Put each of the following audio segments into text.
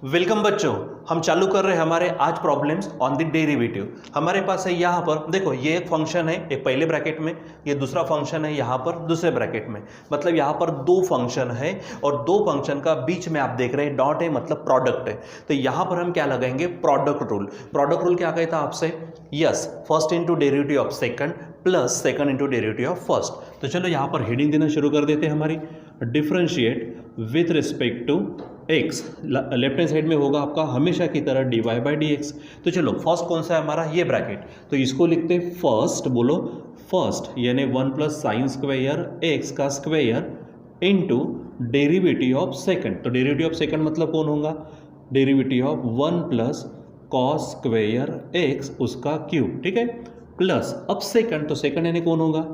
Welcome बच्चों, हम चालू कर रहे हैं हमारे आज प्रॉब्लम्स ऑन द डेरिवेटिव। हमारे पास है यहाँ पर देखो, ये एक फंक्शन है, एक पहले ब्रैकेट में, ये दूसरा फंक्शन है यहाँ पर दूसरे ब्रैकेट में। मतलब यहाँ पर दो फंक्शन है और दो फंक्शन का बीच में आप देख रहे हैं डॉट है, मतलब प्रोडक्ट है। तो यहाँ पर हम क्या लगाएंगे? Product rule. प्रोडक्ट रूल क्या कहता है आपसे? Yes, first into derivative of second plus second into derivative of first. तो चलो यहाँ पर हेडिंग देना शुरू कर देते हैं हमारी। Differentiate with respect to x, left hand side में होगा आपका हमेशा की तरह dy बाई डी एक्स। तो चलो फर्स्ट कौन सा है हमारा? ये ब्रैकेट, तो इसको लिखते हैं फर्स्ट। बोलो फर्स्ट, यानी 1 प्लस साइन स्क्वायर एक्स का square into derivative of second. तो डेरिवेटिव ऑफ सेकंड मतलब कौन होगा? Derivative of 1 plus cos square x उसका क्यूब, ठीक है, प्लस अब सेकंड, तो सेकंड यानी कौन होगा?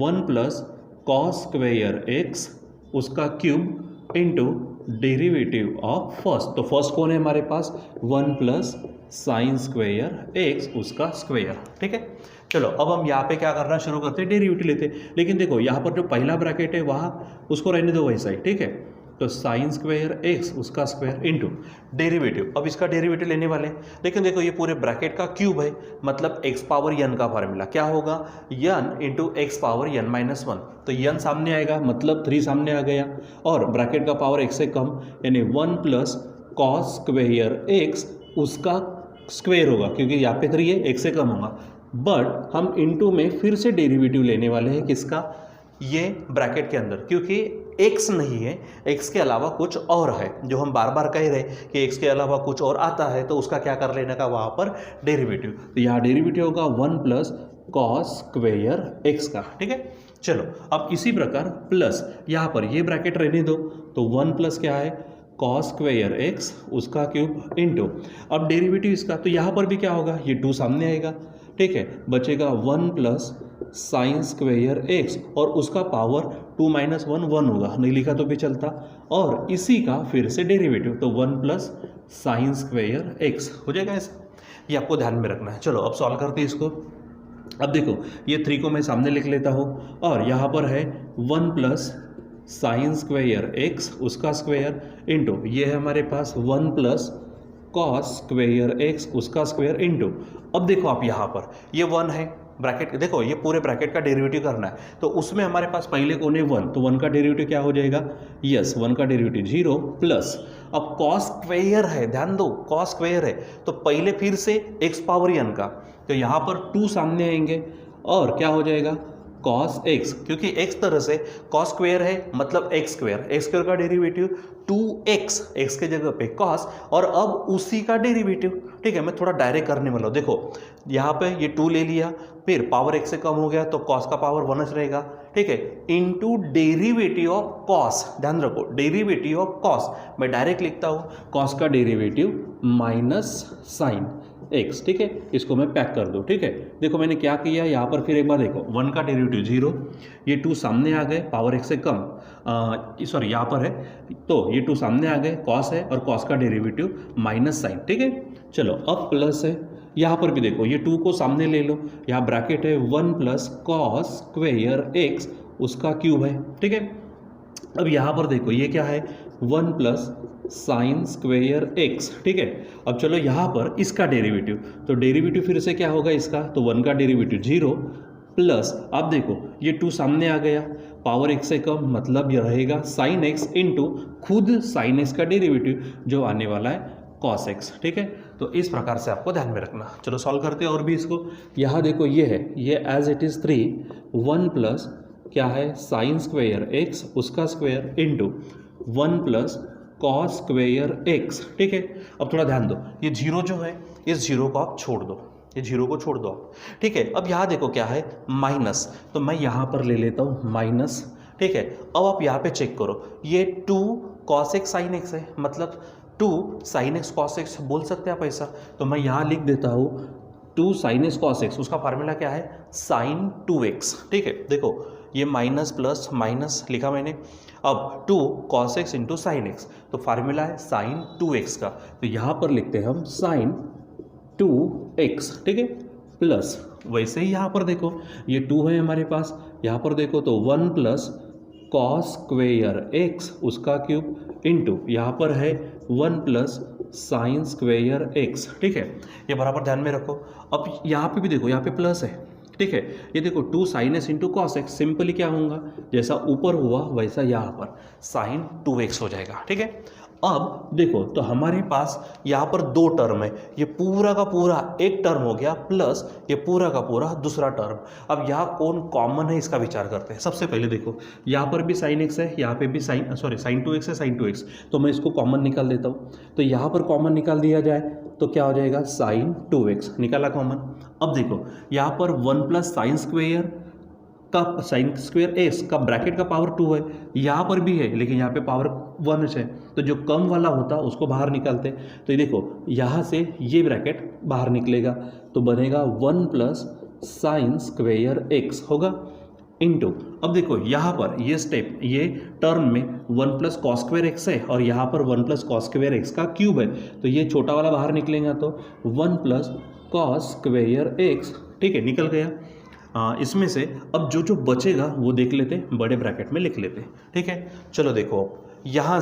1 प्लस कॉस स्क्वायर एक्स उसका cube into derivative of first. तो फर्स्ट कौन है हमारे पास? 1 प्लस साइन स्क्वायर एक्स उसका स्क्वायर, ठीक है। चलो अब हम यहाँ पे क्या करना शुरू करते हैं? डेरिवेटिव लेते हैं। लेकिन देखो यहाँ पर जो पहला ब्रैकेट है वहाँ उसको रहने दो वैसा ही, ठीक है। तो साइन स्क्वायर एक्स उसका स्क्वायर इंटू डेरिवेटिव, अब इसका डेरिवेटिव लेने वाले। लेकिन देखो ये पूरे ब्रैकेट का क्यूब है, मतलब एक्स पावर यन का फार्मूला क्या होगा? N into x power n minus 1। तो यन सामने आएगा, मतलब 3 सामने आ गया, और ब्रैकेट का पावर एक्स से कम, यानी 1 प्लस कॉस स्क्वायर एक्स उसका स्क्वायर होगा, क्योंकि यहाँ पे 3 है, एक्स से कम होगा। बट हम इंटू में फिर से डेरिवेटिव लेने वाले हैं, किसका? ये ब्रैकेट के अंदर, क्योंकि x नहीं है, x के अलावा कुछ और है, जो हम बार बार कह रहे हैं कि x के अलावा कुछ और आता है, तो उसका क्या कर लेने का वहाँ पर? डेरिवेटिव। तो यहाँ डेरिवेटिव होगा 1 प्लस कॉस स्क्वायर x का, ठीक है। चलो अब इसी प्रकार प्लस यहाँ पर ये ब्रैकेट रहने दो, तो 1 प्लस क्या है? कॉस स्क्वायर एक्स उसका क्यूब इंटू अब डेरिवेटिव इसका, तो यहाँ पर भी क्या होगा? ये 2 सामने आएगा, ठीक है, बचेगा 1 प्लस साइन स्क्वायर एक्स और उसका पावर 2 माइनस 1 1 होगा, नहीं लिखा तो भी चलता, और इसी का फिर से डेरिवेटिव, तो 1 प्लस साइन स्क्वायर एक्स हो जाएगा ऐसा। ये आपको ध्यान में रखना है। चलो अब सॉल्व करते हैं इसको। अब देखो ये 3 को मैं सामने लिख लेता हूँ, और यहाँ पर है 1 प्लस साइन स्क्वायर एक्स उसका स्क्वायर इंटू ये है हमारे पास 1 प्लस कॉस स्क्वायर एक्स उसका स्क्वायर इंटू, अब देखो आप यहाँ पर ये 1 है, ब्रैकेट देखो, ये पूरे ब्रैकेट का डेरिवेटिव करना है, तो उसमें हमारे पास पहले कौन है? 1, तो 1 का डेरिवेटिव क्या हो जाएगा? यस, 1 का डेरिवेटिव 0 प्लस अब कॉस स्क्वायर है, ध्यान दो कॉस स्क्वायर है, तो पहले फिर से एक्स पावर n का, तो यहाँ पर 2 सामने आएंगे और क्या हो जाएगा? कॉस एक्स, क्योंकि एक्स तरह से कॉस स्क्वायर है, मतलब एक्स स्क्वायर का डेरिवेटिव 2x, एक्स के जगह पे कॉस, और अब उसी का डेरिवेटिव, ठीक है। मैं थोड़ा डायरेक्ट करने वाला हूँ, देखो यहाँ पे ये 2 ले लिया, फिर पावर x से कम हो गया तो कॉस का पावर 1 रहेगा, ठीक है, इनटू डेरिवेटिव ऑफ कॉस। ध्यान रखो डेरिवेटिव ऑफ कॉस, मैं डायरेक्ट लिखता हूँ कॉस का डेरिवेटिव माइनस साइन एक्स, ठीक है, इसको मैं पैक कर दूँ, ठीक है। देखो मैंने क्या किया यहाँ पर, फिर एक बार देखो 1 का डेरिवेटिव 0, ये 2 सामने आ गए, पावर x से कम, सॉरी यहाँ पर है, तो ये 2 सामने आ गए, कॉस है और कॉस का डेरिवेटिव माइनस साइन, ठीक है। चलो अब प्लस है, यहाँ पर भी देखो ये 2 को सामने ले लो, यहाँ ब्रैकेट है 1 प्लस कॉस स्क्वायर एक्स उसका क्यूब है, ठीक है। अब यहाँ पर देखो ये क्या है? 1 प्लस साइन स्क्वायर एक्स, ठीक है। अब चलो यहाँ पर इसका डेरिवेटिव, तो डेरिवेटिव फिर से क्या होगा इसका? तो 1 का डेरिवेटिव 0 प्लस अब देखो ये 2 सामने आ गया, पावर x से कम, मतलब ये रहेगा साइन एक्स इंटू खुद साइन एक्स का डेरिवेटिव जो आने वाला है कॉस एक्स, ठीक है। तो इस प्रकार से आपको ध्यान में रखना। चलो सॉल्व करते हैं और भी इसको। यहाँ देखो ये है, ये एज इट इज़ 3 1 प्लस क्या है? साइन स्क्वायर एक्स उसका square into 1 plus cos square x, ठीक है। अब थोड़ा ध्यान दो, ये 0 जो है, इस 0 को आप छोड़ दो, ये 0 को छोड़ दो आप, ठीक है। अब यहाँ देखो क्या है? माइनस, तो मैं यहाँ पर ले लेता हूँ माइनस, ठीक है। अब आप यहाँ पे चेक करो, ये 2 कॉस एक्स साइन एक्स है, मतलब 2 साइन एक्स कॉस एक्स बोल सकते हैं आप ऐसा, तो मैं यहाँ लिख देता हूँ 2 साइन एक्स कॉस एक्स, उसका फार्मूला क्या है? साइन 2x, ठीक है। देखो ये माइनस प्लस माइनस लिखा मैंने, अब 2 cos x into sine x, तो फार्मूला है साइन 2x का, तो यहाँ पर लिखते हैं हम साइन 2x, ठीक है, प्लस वैसे ही यहाँ पर देखो ये 2 है हमारे पास, यहाँ पर देखो तो 1 प्लस कॉस स्क्वेयर एक्स उसका क्यूब इंटू यहाँ पर है 1 प्लस साइन स्क्वेयर एक्स, ठीक है, ये बराबर ध्यान में रखो। अब यहाँ पे भी देखो, यहाँ पे प्लस है, ठीक है, ये देखो 2 sin s into cos x, simply क्या होगा, जैसा ऊपर हुआ वैसा यहाँ पर साइन 2x हो जाएगा, ठीक है। अब देखो तो हमारे पास यहाँ पर 2 टर्म है, ये पूरा का पूरा एक टर्म हो गया प्लस ये पूरा का पूरा दूसरा टर्म। अब यहाँ कौन कॉमन है इसका विचार करते हैं। सबसे पहले देखो यहाँ पर भी साइन एक्स है, यहाँ पे भी साइन 2x है, साइन 2x, तो मैं इसको कॉमन निकाल देता हूँ। तो यहाँ पर कॉमन निकाल दिया जाए तो क्या हो जाएगा, साइन 2x निकाला कॉमन। अब देखो यहाँ पर 1 प्लस साइन स्क्वेयर का साइन स्क्वेयर एक्स का ब्रैकेट का पावर 2 है, यहाँ पर भी है लेकिन यहाँ पे पावर 1 है, तो जो कम वाला होता है उसको बाहर निकालते। तो ये देखो यहाँ से ये ब्रैकेट बाहर निकलेगा तो बनेगा 1 प्लस साइन स्क्वेयर एक्स होगा इनटू। अब देखो यहाँ पर ये स्टेप, ये टर्म में 1 प्लस कॉस स्क्वेयर एक्स है और यहाँ पर 1 प्लस कॉस स्क्वेयर एक्स का क्यूब है, तो ये छोटा वाला बाहर निकलेगा तो 1 प्लस कॉस स्क्वेयर एक्स, ठीक है, निकल गया। इसमें से अब जो जो बचेगा वो देख लेते, बड़े ब्रैकेट में लिख लेते, ठीक है। चलो देखो यहाँ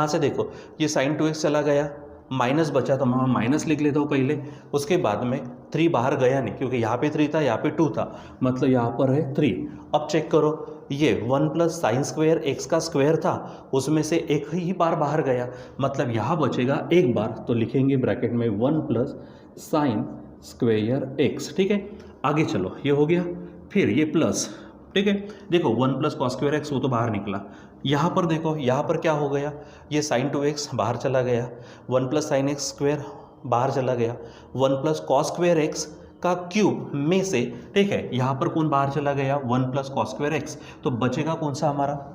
से देखो ये साइन 2x चला गया, माइनस बचा तो मैं माइनस लिख लेता हूँ पहले, उसके बाद में 3 बाहर गया नहीं क्योंकि यहाँ पे 3 था, यहाँ पे 2 था, मतलब यहाँ पर है 3। अब चेक करो ये 1 प्लस साइन स्क्वेयर एक्स का स्क्वायर था, उसमें से एक ही बार बाहर गया, मतलब यहाँ बचेगा एक बार, तो लिखेंगे ब्रैकेट में 1 प्लस साइन स्क्वेयर एक्स, ठीक है। आगे चलो ये हो गया, फिर ये प्लस, ठीक है, देखो 1 प्लस कॉस स्क्वायर एक्स वो तो बाहर निकला। यहाँ पर देखो, यहाँ पर क्या हो गया, ये साइन 2x बाहर चला गया, 1 प्लस साइन एक्स स्क्वायर बाहर चला गया, 1 प्लस कॉस स्क्वायर एक्स का क्यूब में से, ठीक है, यहाँ पर कौन बाहर चला गया, 1 प्लस कॉस स्क्वायर एक्स, तो बचेगा कौन सा हमारा,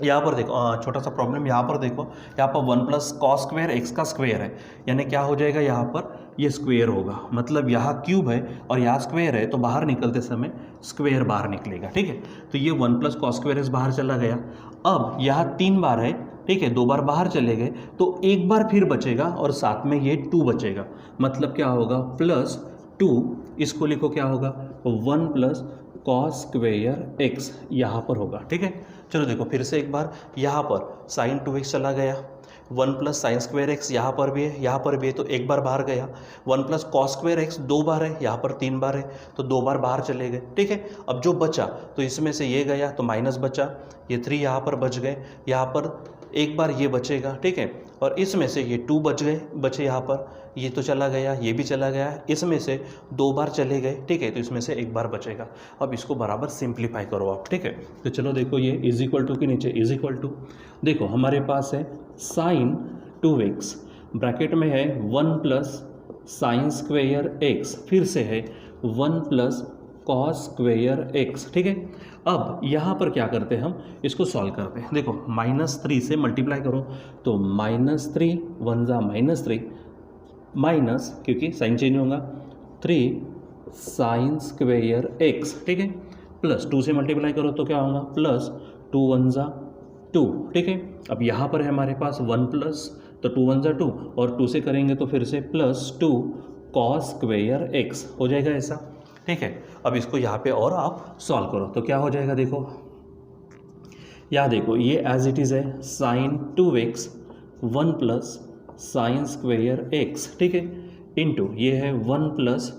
यहाँ पर देखो छोटा सा प्रॉब्लम, यहाँ पर देखो, यहाँ पर 1 प्लस कॉस स्क्वायर एक्स का स्क्वायर है, यानी क्या हो जाएगा, यहाँ पर ये स्क्वायर होगा, मतलब यहाँ क्यूब है और यहाँ स्क्वायर है, तो बाहर निकलते समय स्क्वायर बाहर निकलेगा, ठीक है। तो ये 1 प्लस कॉस स्क्वायर एक्स बाहर चला गया। अब यहाँ 3 बार है, ठीक है, 2 बार बाहर चले गए तो एक बार फिर बचेगा और साथ में ये 2 बचेगा, मतलब क्या होगा, प्लस 2, इसको लिखो क्या होगा, 1 प्लस कॉस स्क्वेयर एक्स यहाँ पर होगा, ठीक है। चलो देखो फिर से एक बार, यहाँ पर साइन 2x चला गया, 1 प्लस साइन स्क्वेयर एक्स यहाँ पर भी है, यहाँ पर भी है, तो एक बार बाहर गया, 1 प्लस कॉस स्क्वेयर एक्स 2 बार है, यहाँ पर 3 बार है, तो 2 बार बाहर चले गए, ठीक है। अब जो बचा तो इसमें से ये गया तो माइनस बचा, ये 3 यहाँ पर बच गए, यहाँ पर एक बार ये बचेगा, ठीक है, और इसमें से ये 2 बचे यहाँ पर, ये तो चला गया, ये भी चला गया, इसमें से 2 बार चले गए, ठीक है, तो इसमें से एक बार बचेगा। अब इसको बराबर सिंप्लीफाई करो आप, ठीक है। तो चलो देखो ये इज इक्वल टू के नीचे इज इक्वल टू, देखो हमारे पास है साइन 2x, ब्रैकेट में है 1 प्लस साइन स्क्वेयर एक्स, फिर से है 1 प्लस कॉस स्क्वेयर एक्स, ठीक है। अब यहाँ पर क्या करते हैं, हम इसको सॉल्व करते हैं। देखो -3 से मल्टीप्लाई करो तो -3 1 जा -3 माइनस, क्योंकि साइन चेंज होगा, 3 साइन स्क्वेयर एक्स, ठीक है, प्लस 2 से मल्टीप्लाई करो तो क्या होगा, प्लस 2 1 जा 2, ठीक है। अब यहाँ पर है हमारे पास 1 प्लस, तो 2 1 जा 2 और 2 से करेंगे तो फिर से प्लस 2 कॉस स्क्वेयर एक्स हो जाएगा ऐसा, ठीक है। अब इसको यहाँ पे और आप सॉल्व करो तो क्या हो जाएगा, देखो यहाँ देखो ये एज इट इज़ है sine 2x 1 plus sine square x, ठीक है, इनटू ये है 1 प्लस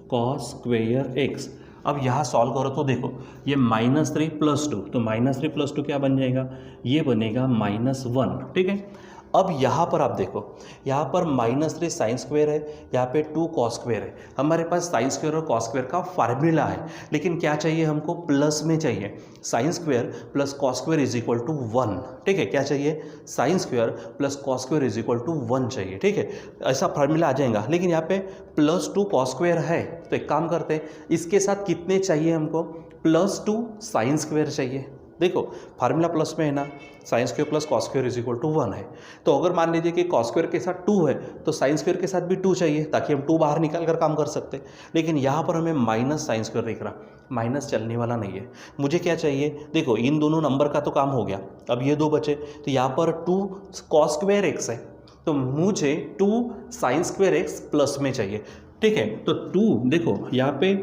कॉस स्क्वेयर एक्स। अब यहाँ सॉल्व करो तो देखो ये -3 प्लस 2, तो -3 प्लस 2 क्या बन जाएगा, ये बनेगा -1, ठीक है। अब यहाँ पर आप देखो, यहाँ पर -3 साइन स्क्वेयर है, यहाँ पे 2 कॉस स्क्वेयर है, हमारे पास साइन स्क्वेयर और कॉस स्क्वेयर का फार्मूला है, लेकिन क्या चाहिए हमको, प्लस में चाहिए, sine square plus cos square is equal to 1, ठीक है। क्या चाहिए, sine square plus cos square is equal to 1 चाहिए, ठीक है, ऐसा फार्मूला आ जाएगा। लेकिन यहाँ पे +2 कॉस स्क्वेयर है, तो एक काम करते हैं, इसके साथ कितने चाहिए हमको, +2 साइन स्क्वेयर चाहिए। देखो फार्मूला प्लस में है ना, sine square plus cos square is equal to 1 है, तो अगर मान लीजिए कि कॉस स्क्वेयर के साथ 2 है तो साइन स्क्वेयर के साथ भी 2 चाहिए, ताकि हम 2 बाहर निकाल कर काम कर सकते हैं। लेकिन यहाँ पर हमें माइनस साइन स्क्वेयर दिख रहा, माइनस चलने वाला नहीं है, मुझे क्या चाहिए, देखो इन दोनों नंबर का तो काम हो गया, अब ये 2 बचे, तो यहाँ पर 2 कॉस स्क्वेयर एक्स है, तो मुझे 2 साइन स्क्वेयर एक्स प्लस में चाहिए, ठीक है। तो 2 देखो यहाँ पे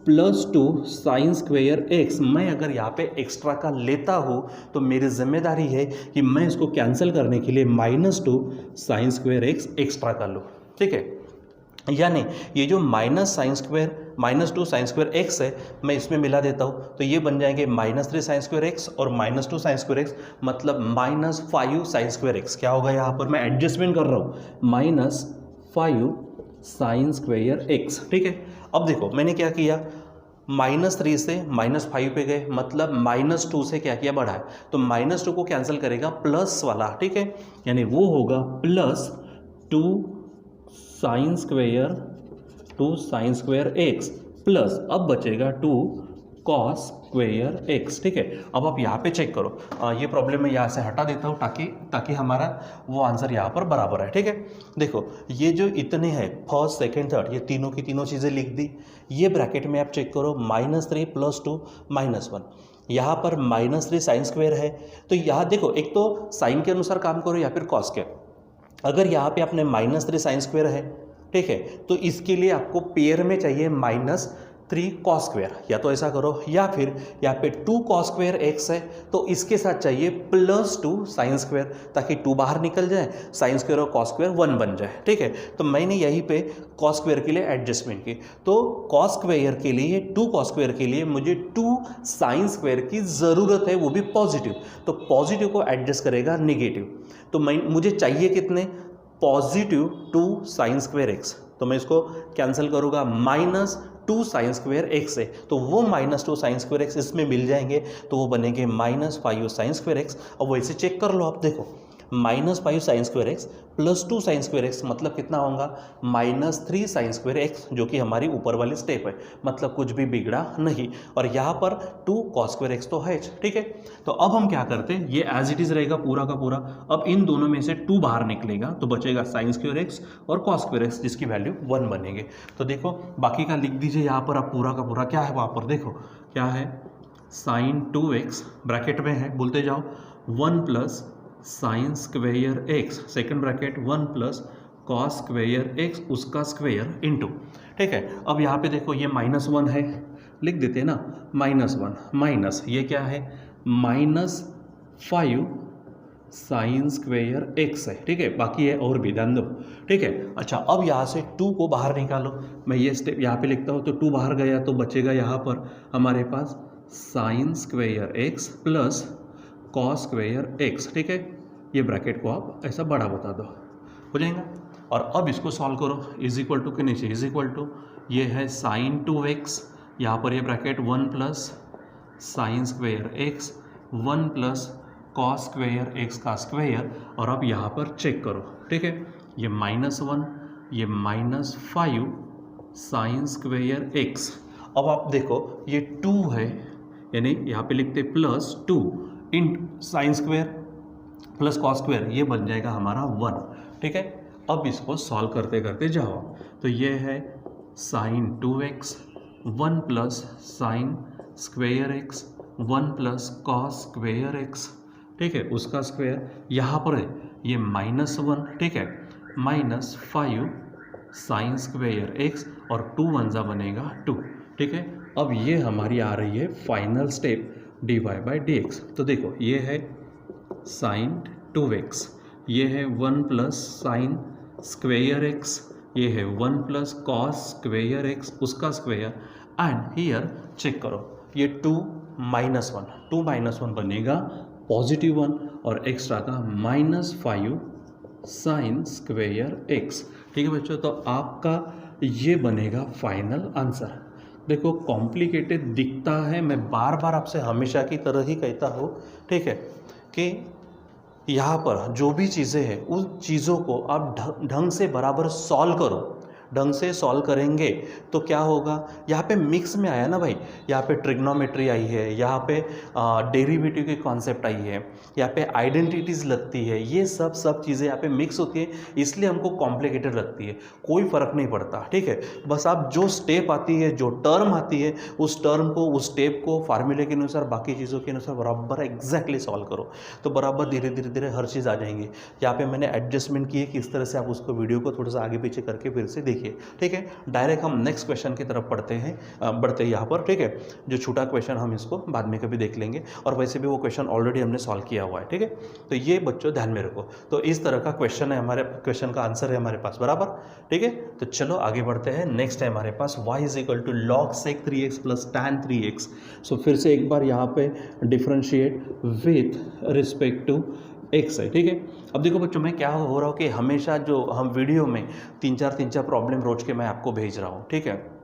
+2 साइन स्क्वेयर एक्स, मैं अगर यहाँ पे एक्स्ट्रा का लेता हूँ तो मेरी जिम्मेदारी है कि मैं इसको कैंसिल करने के लिए -2 साइन स्क्वेयर एक्स एक्स्ट्रा कर लूँ, ठीक है। यानी ये जो -2 साइन स्क्वेयर एक्स है, मैं इसमें मिला देता हूँ तो ये बन जाएंगे -3 साइन स्क्वेयर एक्स और -2 साइन स्क्वेयर एक्स, मतलब -5 साइन स्क्वेयर एक्स। क्या होगा यहाँ पर, मैं एडजस्टमेंट कर रहा हूँ, -5 साइन स्क्वेयर एक्स, ठीक है। अब देखो मैंने क्या किया, -3 से -5 पे गए, मतलब -2 से क्या किया, बढ़ाया, तो -2 को कैंसिल करेगा प्लस वाला, ठीक है, यानी वो होगा +2 साइन स्क्वेयर एक्स प्लस, अब बचेगा 2 कॉस स्क्वेयर एक्स, ठीक है। अब आप यहाँ पे चेक करो, ये प्रॉब्लम मैं यहाँ से हटा देता हूँ ताकि हमारा वो आंसर यहाँ पर बराबर है, ठीक है। देखो ये जो इतने हैं, फर्स्ट सेकंड थर्ड, ये तीनों की तीनों चीज़ें लिख दी। ये ब्रैकेट में आप चेक करो, -3 + 2 -1, यहाँ पर -3 साइन स्क्वेयर है, तो यहाँ देखो एक तो साइन के अनुसार काम करो या फिर कॉस के। अगर यहाँ पे आपने -3 साइन स्क्वेयर है, ठीक है, तो इसके लिए आपको पेयर में चाहिए -3 कॉस स्क्वेयर, या तो ऐसा करो, या फिर यहाँ पे 2 कॉस स्क्वेयर एक्स है तो इसके साथ चाहिए +2 साइन स्क्वेयर, ताकि 2 बाहर निकल जाए, साइन स्क्वेयर और कॉस स्क्वेयर 1 बन जाए, ठीक है। तो मैंने यहीं पे कॉस स्क्वेयर के लिए एडजस्टमेंट की, तो कॉस स्क्वेयर के लिए 2 कॉस स्क्वेयर के लिए मुझे 2 साइन स्क्वेयर की ज़रूरत है, वो भी पॉजिटिव, तो पॉजिटिव को एडजस्ट करेगा निगेटिव, तो मुझे चाहिए कितने, +2 साइन स्क्वेयर एक्स, तो मैं इसको कैंसिल करूँगा, -2 साइन स्क्वेयर एक्स है, तो वो -2 साइन स्क्वेयर एक्स इसमें मिल जाएंगे, तो वो बनेंगे -5 साइन स्क्वेयर एक्स। अब वैसे चेक कर लो आप, देखो -5 sign square x + 2 sign square x, मतलब कितना होगा, -3 साइन स्क्वेयर एक्स, जो कि हमारी ऊपर वाली स्टेप है, मतलब कुछ भी बिगड़ा नहीं, और यहाँ पर 2 कॉस स्क्वेयर एक्स तो है, ठीक है। तो अब हम क्या करते हैं, ये एज इट इज़ रहेगा पूरा का पूरा, अब इन दोनों में से 2 बाहर निकलेगा तो बचेगा साइन स्क्वेयर एक्स और कॉस स्क्वेयर एक्स, जिसकी वैल्यू 1 बनेंगे। तो देखो बाकी का लिख दीजिए यहाँ पर, आप पूरा का पूरा क्या है वहाँ पर, देखो क्या है, sin 2x ब्रैकेट में है, बोलते जाओ, 1 + sign square x, second bracket 1 + cos square x, उसका स्क्वेयर इनटू, ठीक है। अब यहाँ पे देखो ये -1 है, लिख देते हैं ना, -1 माइनस ये क्या है, -5 साइन स्क्वेयर एक्स है, ठीक है, बाकी है और भी ध्यान दो, ठीक है। अच्छा अब यहाँ से 2 को बाहर निकालो, मैं ये स्टेप यहाँ पे लिखता हूँ, तो 2 बाहर गया तो बचेगा यहाँ पर हमारे पास sine square x plus cos square x, ठीक है। ये ब्रैकेट को आप ऐसा बड़ा बता दो, हो जाएगा। और अब इसको सॉल्व करो, = के नीचे ये है sin 2x, यहाँ पर ये bracket 1 + sign square x 1 + cos square x का स्क्वेयर, और अब यहाँ पर चेक करो, ठीक है, ये -1, ये -5 साइन स्क्वेयर एक्स। अब आप देखो ये 2 है, यानी यहाँ पे लिखते +2 in sine square plus cos square, ये बन जाएगा हमारा 1, ठीक है। अब इसको सॉल्व करते करते जाओ, तो ये है sin 2x 1 + sign square x 1 + cos square x, ठीक है, उसका स्क्वेयर, यहाँ पर है ये -1, ठीक है, -5 साइन स्क्वेयर एक्स, और 2 1 बनेगा 2, ठीक है। अब ये हमारी आ रही है फाइनल स्टेप dy/dx। तो देखो ये है sin 2x, ये है 1 + साइन स्क्वेयर एक्स, ये है 1 + कॉस स्क्वेयर एक्स, उसका स्क्वेयर, एंड हियर चेक करो ये 2 - 1 बनेगा +1 और एक्स्ट्रा का -5 साइन स्क्वेयर एक्स, ठीक है बच्चों। तो आपका ये बनेगा फाइनल आंसर। देखो कॉम्प्लिकेटेड दिखता है, मैं बार बार आपसे हमेशा की तरह ही कहता हूँ, ठीक है, कि यहाँ पर जो भी चीज़ें हैं उन चीज़ों को आप ढंग से बराबर सॉल्व करो। ढंग से सॉल्व करेंगे तो क्या होगा, यहाँ पे मिक्स में आया ना भाई, यहाँ पे ट्रिग्नोमेट्री आई है, यहाँ पे डेरिवेटिव के कॉन्सेप्ट आई है, यहाँ पे आइडेंटिटीज़ लगती है, ये सब चीज़ें यहाँ पे मिक्स होती है, इसलिए हमको कॉम्प्लिकेटेड लगती है। कोई फ़र्क नहीं पड़ता, ठीक है, बस आप जो स्टेप आती है, जो टर्म आती है, उस टर्म को, उस स्टेप को फार्मूले के अनुसार, बाकी चीज़ों के अनुसार बराबर एग्जैक्टली सॉल्व करो, तो बराबर धीरे धीरे हर चीज़ आ जाएंगी। यहाँ पर मैंने एडजस्टमेंट की है, किस तरह से आप उसको वीडियो को थोड़ा सा आगे पीछे करके फिर से देखिए। देखिए, ठीक है। डायरेक्ट हम नेक्स्ट क्वेश्चन की तरफ बढ़ते हैं यहाँ पर, ठीक है। जो छोटा क्वेश्चन हम इसको बाद में कभी देख लेंगे, और वैसे भी वो क्वेश्चन ऑलरेडी हमने सॉल्व किया हुआ है, ठीक है। तो ये बच्चों ध्यान में रखो। तो इस तरह का क्वेश्चन है, हमारे क्वेश्चन का आंसर है हमारे पास, बराबर, ठीक है। तो चलो आगे बढ़ते हैं। नेक्स्ट है हमारे पास y = log sec 3x + tan 3x। सो फिर से एक बार यहाँ पे differentiate with respect to x है, ठीक है। अब देखो बच्चों, मैं क्या हो रहा हूँ कि हमेशा जो हम वीडियो में तीन चार प्रॉब्लम रोज के मैं आपको भेज रहा हूँ, ठीक है,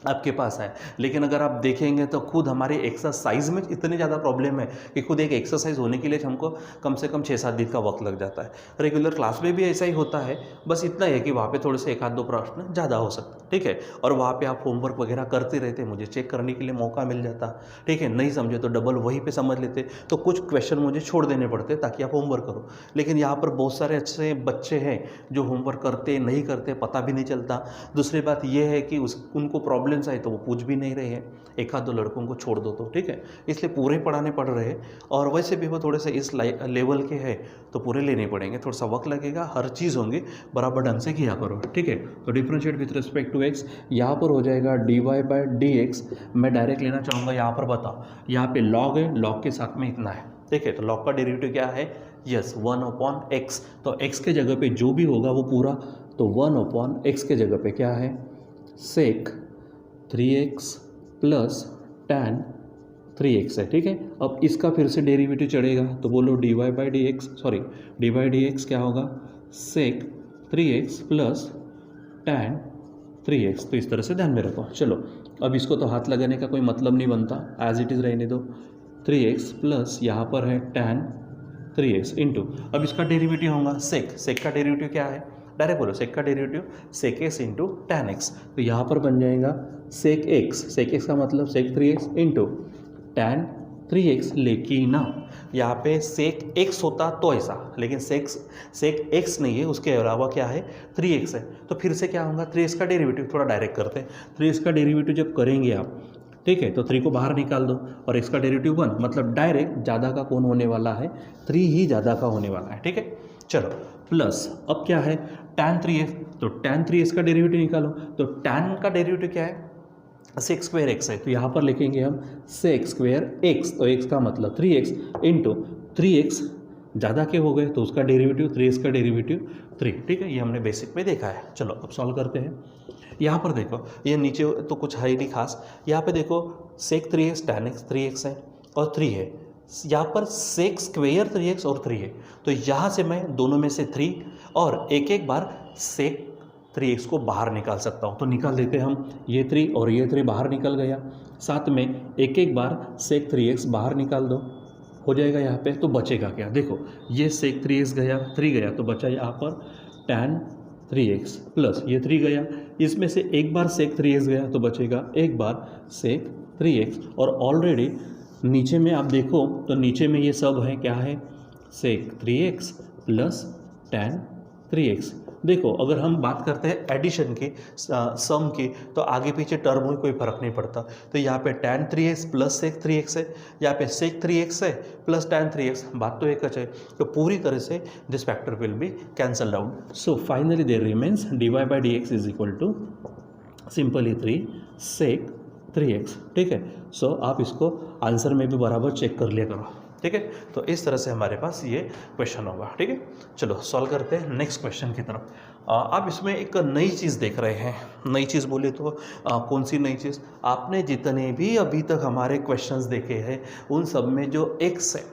आपके पास है। लेकिन अगर आप देखेंगे तो खुद हमारे एक्सरसाइज में इतने ज़्यादा प्रॉब्लम है कि खुद एक एक्सरसाइज होने के लिए हमको कम से कम 6-7 दिन का वक्त लग जाता है। रेगुलर क्लास में भी ऐसा ही होता है, बस इतना है कि वहाँ पे थोड़े से 1-2 प्रश्न ज़्यादा हो सकता है, ठीक है। और वहाँ पे आप होमवर्क वगैरह करते रहते, मुझे चेक करने के लिए मौका मिल जाता, ठीक है। नहीं समझे तो डबल वहीं पर समझ लेते, तो कुछ क्वेश्चन मुझे छोड़ देने पड़ते ताकि आप होमवर्क करो। लेकिन यहाँ पर बहुत सारे अच्छे बच्चे हैं जो होमवर्क करते नहीं करते पता भी नहीं चलता। दूसरी बात यह है कि उनको प्रॉब्लम्स आए तो वो पूछ भी नहीं रहे हैं, 1-2 लड़कों को छोड़ दो तो, ठीक है। इसलिए पूरे पढ़ाने पड़ रहे हैं, और वैसे भी वो थोड़े से इस लेवल के हैं तो पूरे लेने पड़ेंगे, थोड़ा सा वक्त लगेगा, हर चीज़ होंगे, बराबर ढंग से किया करो, ठीक है। तो differentiate with respect to x, यहाँ पर हो जाएगा dy/dx। मैं डायरेक्ट लेना चाहूँगा, यहाँ पर बताओ, यहाँ पे log है, log के साथ में इतना है, ठीक है। तो log का डेरिवेटिव क्या है? Yes, 1/x। तो x के जगह पे जो भी होगा वो पूरा, तो 1/x के जगह पे क्या है? sec 3x + tan 3x है, ठीक है। अब इसका फिर से डेरिवेटिव चढ़ेगा, तो बोलो dy/dx क्या होगा? sec 3x + tan 3x। तो इस तरह से ध्यान में रखो। चलो, अब इसको तो हाथ लगाने का कोई मतलब नहीं बनता, एज इट इज़ रहने दो। 3x प्लस यहाँ पर है tan 3x इंटू, अब इसका डेरिवेटिव होगा sec का डेरिवेटिव क्या है? डायरेक्ट बोलो, sec का derivative sec x into tan x। तो यहाँ पर बन जाएगा sec x का मतलब sec 3x into tan 3x। लेकिन ना यहाँ पे sec x होता तो ऐसा, लेकिन sec x नहीं है, उसके अलावा क्या है? 3x है। तो फिर से क्या होगा? 3x का डेरिवेटिव, थोड़ा डायरेक्ट करते हैं। 3x का डेरिवेटिव जब करेंगे आप, ठीक है, तो 3 को बाहर निकाल दो, और x का डेरिवेटिव 1, मतलब डायरेक्ट ज़्यादा का कौन होने वाला है? 3 ही ज़्यादा का होने वाला है, ठीक है। चलो, प्लस अब क्या है? tan 3x, तो tan 3x का डेरिवेटिव निकालो, तो tan का डेरिवेटिव क्या है? sec² x है। तो यहाँ पर लिखेंगे हम sec² x, तो x का मतलब 3x इंटू 3x ज़्यादा के हो गए तो उसका डेरिवेटिव 3x का डेरिवेटिव 3, ठीक है। ये हमने बेसिक में देखा है। चलो अब सॉल्व करते हैं। यहाँ पर देखो, ये नीचे तो कुछ है ही नहीं खास, यहाँ पे देखो sec 3x tan x 3x है और 3 है, यहाँ पर sec² 3x और 3 है। तो यहाँ से मैं दोनों में से 3 और एक बार sec 3x को बाहर निकाल सकता हूँ, तो निकाल देते हैं हम। ये 3 और ये 3 बाहर निकल गया, साथ में एक बार sec 3x बाहर निकाल दो, हो जाएगा यहाँ पे। तो बचेगा क्या? देखो, ये sec 3x गया, 3 गया, तो बचा यहाँ पर tan 3x प्लस ये 3 गया, इसमें से एक बार sec 3x गया तो बचेगा एक बार sec 3x। और ऑलरेडी नीचे में आप देखो तो नीचे में ये सब है, क्या है? sec 3x plus tan 3x। देखो, अगर हम बात करते हैं एडिशन की, सम की, तो आगे पीछे टर्म में कोई फर्क नहीं पड़ता। तो यहाँ पे tan 3x plus sec 3x है, यहाँ पे sec 3x है प्लस tan 3x, बात तो एक है। तो पूरी तरह से this factor will be cancelled out. So finally there remains dy/dx is equal to simply 3 sec 3x, ठीक है। सो आप इसको आंसर में भी बराबर चेक कर लिया करो, ठीक है। तो इस तरह से हमारे पास ये क्वेश्चन होगा, ठीक है। चलो सॉल्व करते हैं नेक्स्ट क्वेश्चन की तरफ। आप इसमें एक नई चीज़ देख रहे हैं। नई चीज़ बोले तो कौन सी नई चीज़? आपने जितने भी अभी तक हमारे क्वेश्चंस देखे हैं उन सब में जो x है,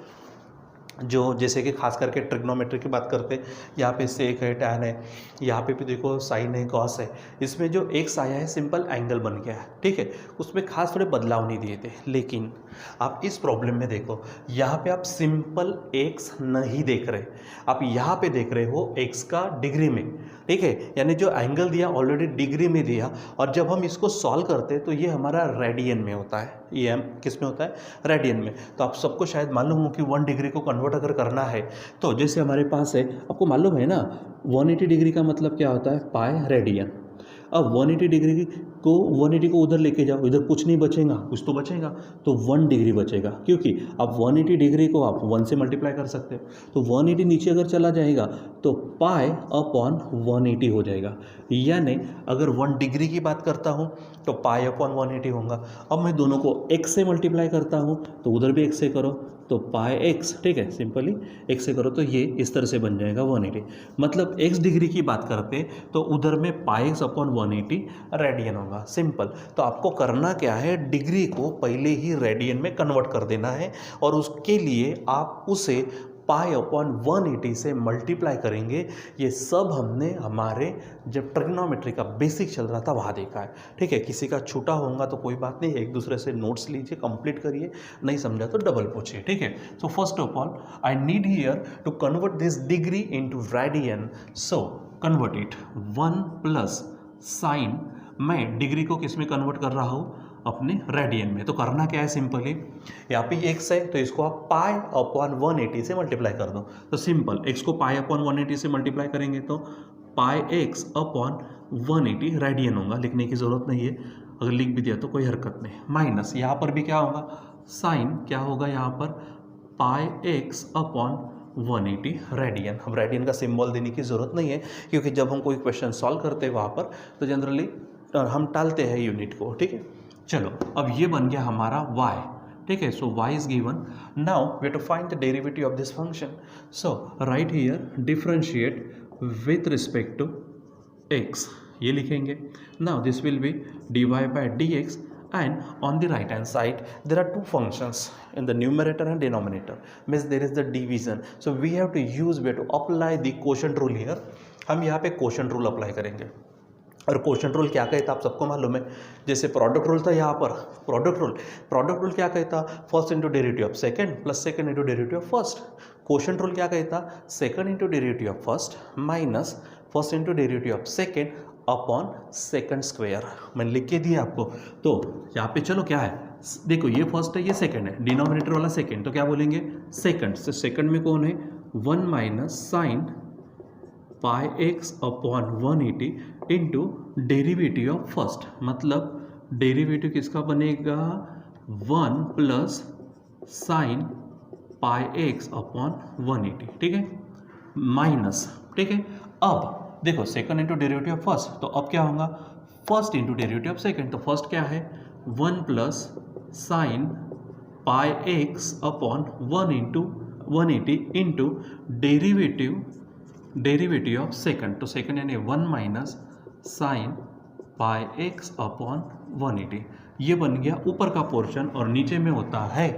जो जैसे कि खास करके ट्रिग्नोमेट्री की बात करते हैं, यहाँ पे sec है, tan है, यहाँ पे भी देखो sin है, cos है, इसमें जो x आया है सिंपल एंगल बन गया है, ठीक है। उसमें खास थोड़े बदलाव नहीं दिए थे। लेकिन आप इस प्रॉब्लम में देखो, यहाँ पे आप सिंपल x नहीं देख रहे, आप यहाँ पे देख रहे हो x का डिग्री में, ठीक है। यानी जो एंगल दिया ऑलरेडी डिग्री में दिया, और जब हम इसको सॉल्व करते हैं तो ये हमारा रेडियन में होता है। ये हम किस में होता है? रेडियन में। तो आप सबको शायद मालूम हो कि 1 डिग्री को कन्वर्ट अगर करना है तो जैसे हमारे पास है, आपको मालूम है ना 180 डिग्री का मतलब क्या होता है? Pi radian. अब 180 डिग्री को 180 को उधर लेके जाओ, इधर कुछ नहीं बचेगा, कुछ तो बचेगा, तो 1 डिग्री बचेगा, क्योंकि आप 180 डिग्री को आप 1 से मल्टीप्लाई कर सकते हो, तो 180 नीचे अगर चला जाएगा तो पाई अपॉन 180 हो जाएगा। यानी अगर 1 डिग्री की बात करता हूँ तो पाई अपॉन 180 होगा। अब मैं दोनों को x से मल्टीप्लाई करता हूँ तो उधर भी x से करो तो पाई x, ठीक है, सिंपली x से करो तो ये इस तरह से बन जाएगा 180। मतलब x डिग्री की बात करते तो उधर में पाई x अपॉन 180 रेडियन होगा, सिंपल। तो आपको करना क्या है, डिग्री को पहले ही रेडियन में कन्वर्ट कर देना है और उसके लिए आप उसे पाई अपॉन 180 से मल्टीप्लाई करेंगे। ये सब हमने हमारे जब ट्रिग्नोमेट्री का बेसिक चल रहा था वहाँ देखा है, ठीक है। किसी का छूटा होगा तो कोई बात नहीं, एक दूसरे से नोट्स लीजिए, कंप्लीट करिए, नहीं समझा तो डबल पूछिए, ठीक है। So first of all I need here to convert this degree into radian, so convert it 1 plus sine, मैं डिग्री को किस में कन्वर्ट कर रहा हूँ, अपने रेडियन में। तो करना क्या है, सिंपली यहाँ पे x है तो इसको आप पाई अपॉन 180 से मल्टीप्लाई कर दो। तो सिंपल x को पाई अपॉन 180 से मल्टीप्लाई करेंगे तो पाई x अपॉन 180 रेडियन होगा, लिखने की ज़रूरत नहीं है, अगर लिख भी दिया तो कोई हरकत नहीं। माइनस यहाँ पर भी क्या होगा, साइन क्या होगा यहाँ पर, पाई x अपॉन 180 रेडियन। अब रेडियन का सिंबल देने की ज़रूरत नहीं है, क्योंकि जब हम कोई क्वेश्चन सॉल्व करते हैं वहाँ पर तो जनरली हम टालते हैं यूनिट को, ठीक है। चलो अब ये बन गया हमारा y, ठीक है। So y is given, now we have to find the derivative of this function. So right here differentiate with respect to x, ये लिखेंगे। Now this will be dy by dx and on the right hand side there are two functions in the numerator and denominator, means there is the division, so we have to apply the quotient rule here। हम यहाँ पे quotient rule apply करेंगे और quotient rule क्या कहता आप सबको मालूम है। जैसे प्रोडक्ट रूल था यहाँ पर, प्रोडक्ट रूल क्या कहता, first into derivative of second plus second into derivative of first. Quotient rule क्या कहता, second into derivative of first minus first into derivative of second upon second square. मैंने लिख के दिया आपको। तो यहाँ पे चलो क्या है, देखो ये फर्स्ट है ये सेकंड है, डिनोमिनेटर वाला सेकंड, तो क्या बोलेंगे सेकंड से। सेकंड में कौन है, 1 minus sine pi x upon 180 into derivative of first, मतलब डेरिवेटिव किसका बनेगा, 1 plus sine pi x upon 180, ठीक है, माइनस, ठीक है। अब देखो second into derivative of first, तो अब क्या होगा, first into derivative of second, तो फर्स्ट क्या है 1 plus sine pi x upon 180 into derivative of second, तो सेकंड यानी 1 minus sine pi x upon 180। ये बन गया ऊपर का पोर्शन और नीचे में होता है,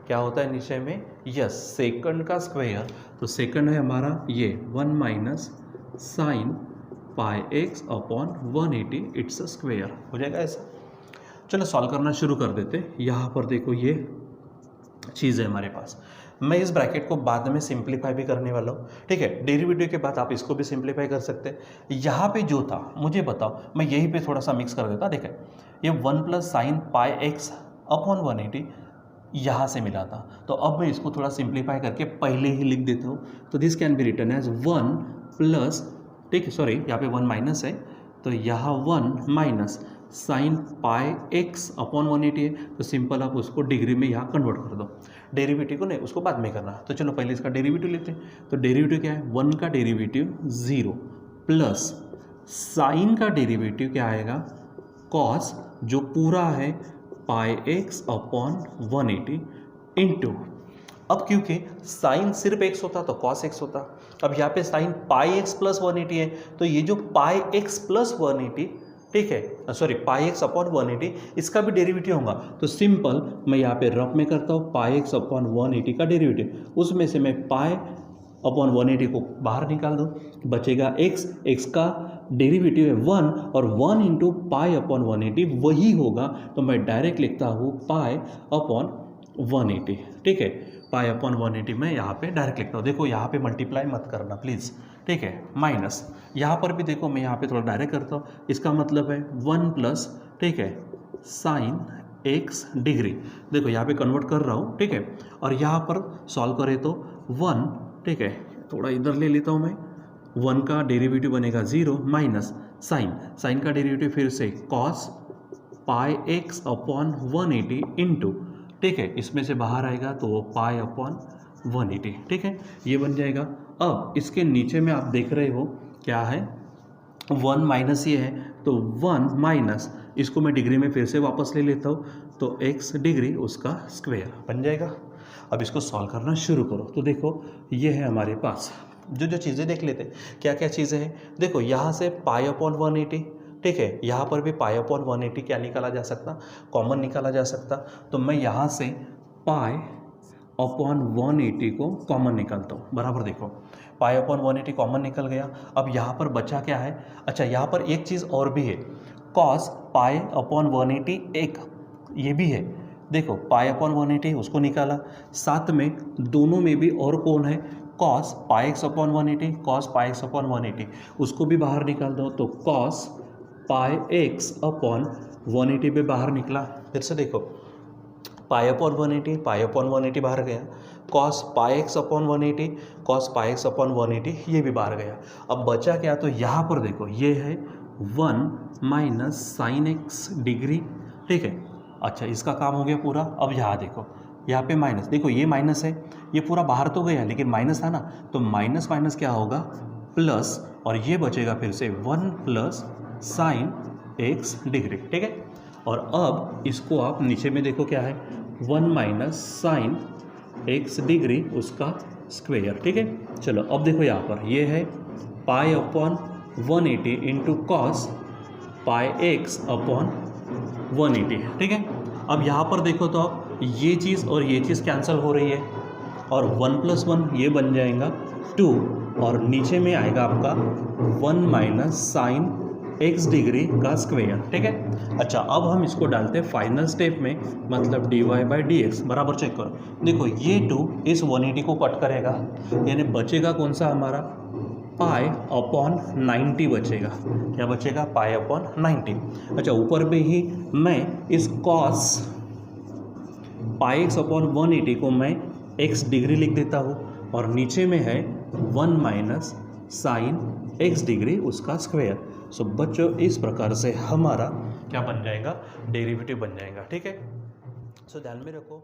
क्या होता है नीचे में, यस, सेकंड का स्क्वायर। तो सेकंड है हमारा ये 1 minus sine pi x upon 180, it's a square, हो जाएगा ऐसा। चलो सॉल्व करना शुरू कर देते। यहाँ पर देखो ये चीज़ है हमारे पास, मैं इस ब्रैकेट को बाद में सिंप्लीफाई भी करने वाला हूँ, ठीक है। डेरिवेटिव के बाद आप इसको भी सिंप्लीफाई कर सकते हैं। यहाँ पे जो था मुझे बताओ, मैं यहीं पे थोड़ा सा मिक्स कर देता। देखें ये 1 plus sine pi x upon 180 यहाँ से मिला था, तो अब मैं इसको थोड़ा सिंप्लीफाई करके पहले ही लिख देता हूँ। तो this can be written as 1 plus, ठीक है, सॉरी यहाँ पे 1 माइनस है, तो यहाँ 1 minus sine pi x upon 180 है, तो सिंपल आप उसको डिग्री में यहाँ कन्वर्ट कर दो। डेरिवेटिव को नहीं, उसको बाद में करना। तो चलो पहले इसका डेरिवेटिव लेते हैं। तो डेरिवेटिव क्या है, 1 का डेरिवेटिव 0 प्लस साइन का डेरिवेटिव क्या आएगा, कॉस जो पूरा है पाई x अपॉन 180 इंटू, अब क्योंकि साइन सिर्फ x होता तो कॉस x होता, अब यहाँ पे साइन पाई x प्लस 180 है, तो ये जो पाई x प्लस 180, ठीक है, सॉरी पाई x अपॉन 180, इसका भी डेरिवेटिव होगा। तो सिंपल मैं यहाँ पे रफ में करता हूँ, पाई x अपॉन 180 का डेरिवेटिव, उसमें से मैं पाई अपॉन 180 को बाहर निकाल दूँ, बचेगा x का डेरिवेटिव है 1 और 1 इंटू पाई अपॉन 180 वही होगा, तो मैं डायरेक्ट लिखता हूँ पाई अपॉन 180, ठीक है, पाई अपॉन 180 मैं यहाँ पे डायरेक्ट लिखता हूँ। देखो यहाँ पे मल्टीप्लाई मत करना प्लीज़, ठीक है, माइनस यहाँ पर भी देखो मैं यहाँ पे थोड़ा डायरेक्ट करता हूँ, इसका मतलब है 1 प्लस, ठीक है, साइन x डिग्री, देखो यहाँ पे कन्वर्ट कर रहा हूँ, ठीक है, और यहाँ पर सॉल्व करें तो 1, ठीक है, थोड़ा इधर ले लेता हूँ मैं, 1 का डेरिवेटिव बनेगा 0 माइनस साइन का डेरिवेटिव फिर से cos pi x upon 180 into, ठीक है, इसमें से बाहर आएगा तो वो पाई अपॉन 180, ठीक है, ये बन जाएगा। अब इसके नीचे में आप देख रहे हो क्या है, 1 माइनस ये है तो 1 माइनस, इसको मैं डिग्री में फिर से वापस ले लेता हूँ तो x डिग्री उसका स्क्वायर बन जाएगा। अब इसको सॉल्व करना शुरू करो तो देखो ये है हमारे पास जो चीज़ें देख लेते हैं, क्या क्या चीज़ें हैं। देखो यहाँ से पाई अपॉन 180, ठीक है, यहाँ पर भी पाई अपॉन 180 क्या निकाला जा सकता, कॉमन निकाला जा सकता। तो मैं यहाँ से पाई अपॉन 180 को कॉमन निकालता हूँ, बराबर देखो पाई अपॉन 180 कॉमन निकल गया। अब यहाँ पर बचा क्या है, अच्छा यहाँ पर एक चीज़ और भी है, कॉस पाई अपॉन 180 एक ये भी है, देखो पाई अपॉन 180 उसको निकाला, साथ में दोनों में भी और कौन है, cos pi x upon 180, cos pi x upon 180 उसको भी बाहर निकाल दो तो कॉस पाई एक्स अपॉन 180 पे बाहर निकला। फिर से देखो पाई अपॉन 180, पाई अपॉन 180 बाहर गया, cos pi x upon 180, cos pi x upon 180 ये भी बाहर गया। अब बचा क्या, तो यहाँ पर देखो ये है 1 माइनस साइन एक्स डिग्री, ठीक है, अच्छा इसका काम हो गया पूरा। अब यहाँ देखो यहाँ पे माइनस, देखो ये माइनस है, ये पूरा बाहर तो गया लेकिन माइनस था ना, तो माइनस माइनस क्या होगा प्लस, और ये बचेगा फिर से 1 प्लस साइन एक्स डिग्री, ठीक है। और अब इसको आप नीचे में देखो क्या है, 1 माइनस साइन एक्स डिग्री उसका स्क्वायर, ठीक है। चलो अब देखो यहाँ पर ये है pi upon 180 into cos pi x upon 180, ठीक है। अब यहाँ पर देखो तो आप ये चीज़ और ये चीज़ कैंसिल हो रही है और 1 प्लस 1 ये बन जाएगा 2 और नीचे में आएगा आपका 1 माइनस साइन एक्स डिग्री का स्क्वायर, ठीक है। अच्छा अब हम इसको डालते हैं फाइनल स्टेप में, मतलब dy बाई डी एक्स बराबर, चेक करो, देखो ये 2 इस 180 को कट करेगा, यानी बचेगा कौन सा हमारा पाई अपॉन 90 बचेगा, क्या बचेगा पाई अपॉन 90। अच्छा ऊपर पे ही मैं इस कॉस पाई एक्स अपॉन 180 को मैं एक्स डिग्री लिख देता हूँ और नीचे में है 1 माइनस साइन एक्स डिग्री उसका स्क्वायर। सो बच्चों इस प्रकार से हमारा क्या बन जाएगा, डेरिवेटिव बन जाएगा, ठीक है। सो ध्यान में रखो